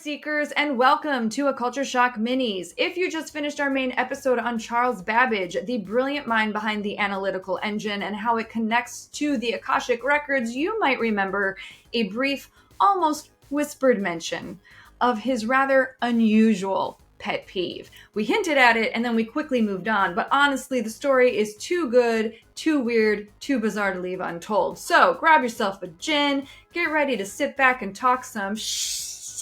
seekers, and welcome to Occulture Shock Minis. If you just finished our main episode on Charles Babbage, the brilliant mind behind the analytical engine and how it connects to the Akashic records, you might remember a brief, almost whispered mention of his rather unusual pet peeve. We hinted at it and then we quickly moved on, but honestly, the story is too good, too weird, too bizarre to leave untold. So grab yourself a gin, get ready to sit back and talk some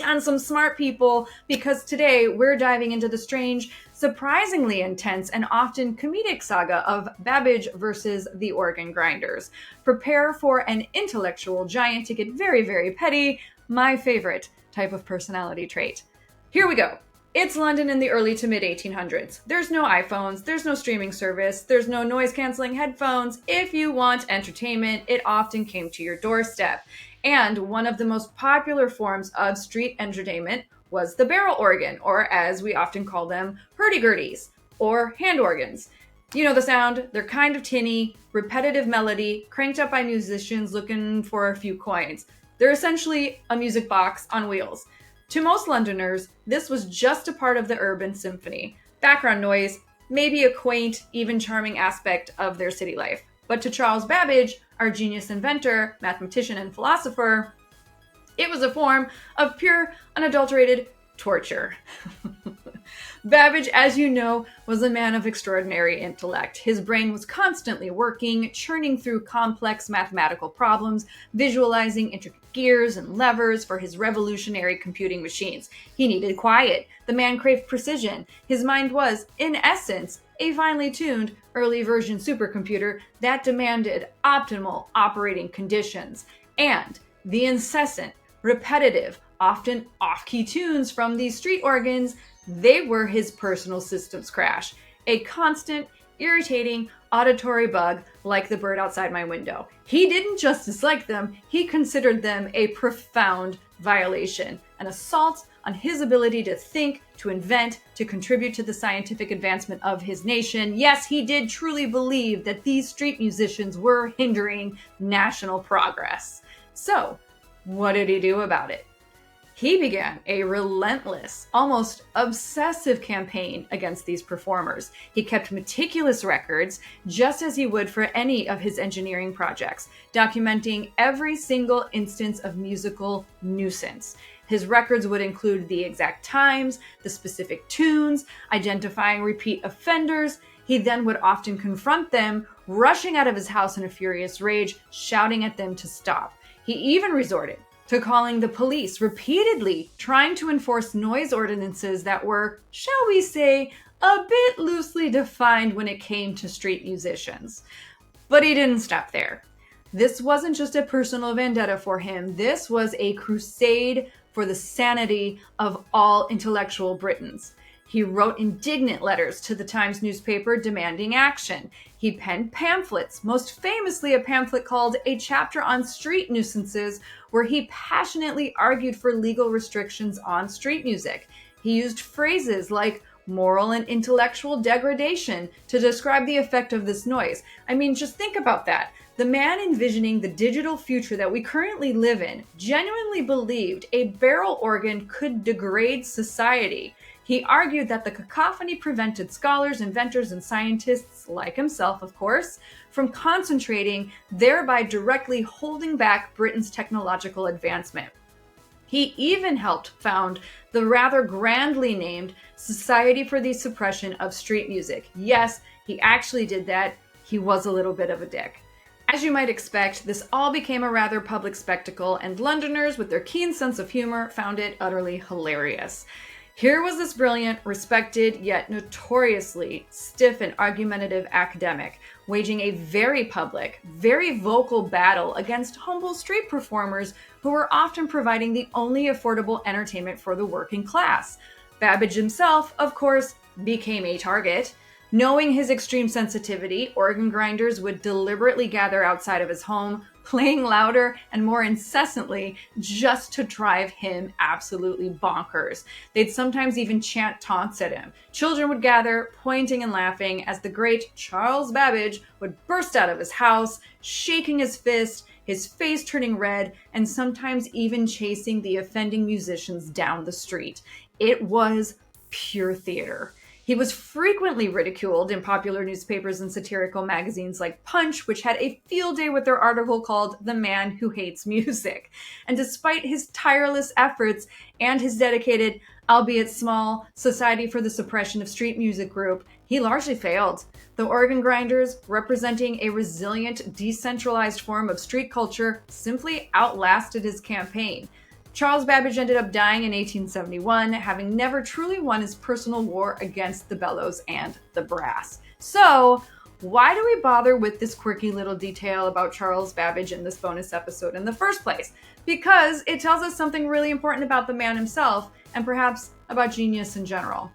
on some smart people, because today we're diving into the strange, surprisingly intense, and often comedic saga of Babbage versus the Organ Grinders. Prepare for an intellectual giant to get very, very petty, my favorite type of personality trait. Here we go. It's London in the early to mid 1800s. There's no iPhones, there's no streaming service, there's no noise-canceling headphones. If you want entertainment, it often came to your doorstep. And one of the most popular forms of street entertainment was the barrel organ, or as we often call them, hurdy-gurdies, or hand organs. You know the sound, they're kind of tinny, repetitive melody, cranked up by musicians looking for a few coins. They're essentially a music box on wheels. To most Londoners, this was just a part of the urban symphony. Background noise, maybe a quaint, even charming aspect of their city life. But to Charles Babbage, our genius inventor, mathematician, and philosopher, it was a form of pure, unadulterated torture. Babbage, as you know, was a man of extraordinary intellect. His brain was constantly working, churning through complex mathematical problems, visualizing intricate gears and levers for his revolutionary computing machines. He needed quiet. The man craved precision. His mind was, in essence, a finely tuned early version supercomputer that demanded optimal operating conditions. And the incessant, repetitive, often off-key tunes from these street organs, they were his personal systems crash. A constant, irritating auditory bug like the bird outside my window. He didn't just dislike them, he considered them a profound violation, an assault on his ability to think, to invent, to contribute to the scientific advancement of his nation. Yes, he did truly believe that these street musicians were hindering national progress. So, what did he do about it? He began a relentless, almost obsessive campaign against these performers. He kept meticulous records, just as he would for any of his engineering projects, documenting every single instance of musical nuisance. His records would include the exact times, the specific tunes, identifying repeat offenders. He then would often confront them, rushing out of his house in a furious rage, shouting at them to stop. He even resorted to calling the police repeatedly, trying to enforce noise ordinances that were, shall we say, a bit loosely defined when it came to street musicians. But he didn't stop there. This wasn't just a personal vendetta for him. This was a crusade for the sanity of all intellectual Britons. He wrote indignant letters to the Times newspaper demanding action. He penned pamphlets, most famously a pamphlet called A Chapter on Street Nuisances, where he passionately argued for legal restrictions on street music. He used phrases like moral and intellectual degradation to describe the effect of this noise. I mean, just think about that. The man envisioning the digital future that we currently live in genuinely believed a barrel organ could degrade society. He argued that the cacophony prevented scholars, inventors, and scientists, like himself, of course, from concentrating, thereby directly holding back Britain's technological advancement. He even helped found the rather grandly named Society for the Suppression of Street Music. Yes, he actually did that. He was a little bit of a dick. As you might expect, this all became a rather public spectacle, and Londoners, with their keen sense of humor, found it utterly hilarious. Here was this brilliant, respected, yet notoriously stiff and argumentative academic, waging a very public, very vocal battle against humble street performers who were often providing the only affordable entertainment for the working class. Babbage himself, of course, became a target. Knowing his extreme sensitivity, organ grinders would deliberately gather outside of his home, playing louder and more incessantly just to drive him absolutely bonkers. They'd sometimes even chant taunts at him. Children would gather, pointing and laughing, as the great Charles Babbage would burst out of his house, shaking his fist, his face turning red, and sometimes even chasing the offending musicians down the street. It was pure theater. He was frequently ridiculed in popular newspapers and satirical magazines like Punch, which had a field day with their article called The Man Who Hates Music. And despite his tireless efforts and his dedicated, albeit small, Society for the Suppression of Street Music group, he largely failed. The organ grinders, representing a resilient, decentralized form of street culture, simply outlasted his campaign. Charles Babbage ended up dying in 1871, having never truly won his personal war against the bellows and the brass. So, why do we bother with this quirky little detail about Charles Babbage in this bonus episode in the first place? Because it tells us something really important about the man himself, and perhaps about genius in general.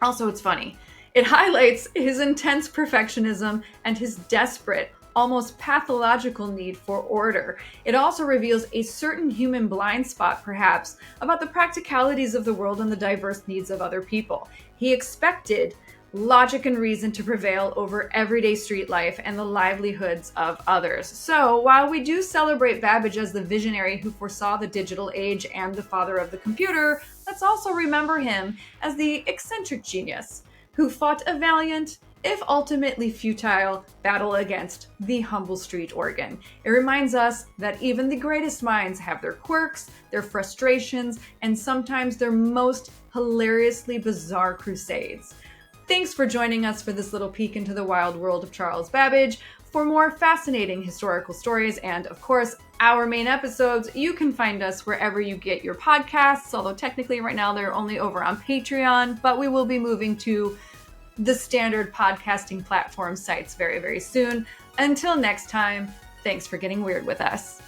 Also, it's funny. It highlights his intense perfectionism and his desperate, almost pathological need for order. It also reveals a certain human blind spot, perhaps, about the practicalities of the world and the diverse needs of other people. He expected logic and reason to prevail over everyday street life and the livelihoods of others. So, while we do celebrate Babbage as the visionary who foresaw the digital age and the father of the computer, let's also remember him as the eccentric genius who fought a valiant, if ultimately futile, battle against the humble street organ. It reminds us that even the greatest minds have their quirks, their frustrations, and sometimes their most hilariously bizarre crusades. Thanks for joining us for this little peek into the wild world of Charles Babbage. For more fascinating historical stories and, of course, our main episodes, you can find us wherever you get your podcasts, although technically right now they're only over on Patreon, but we will be moving to the standard podcasting platform sites very, very soon. Until next time, thanks for getting weird with us.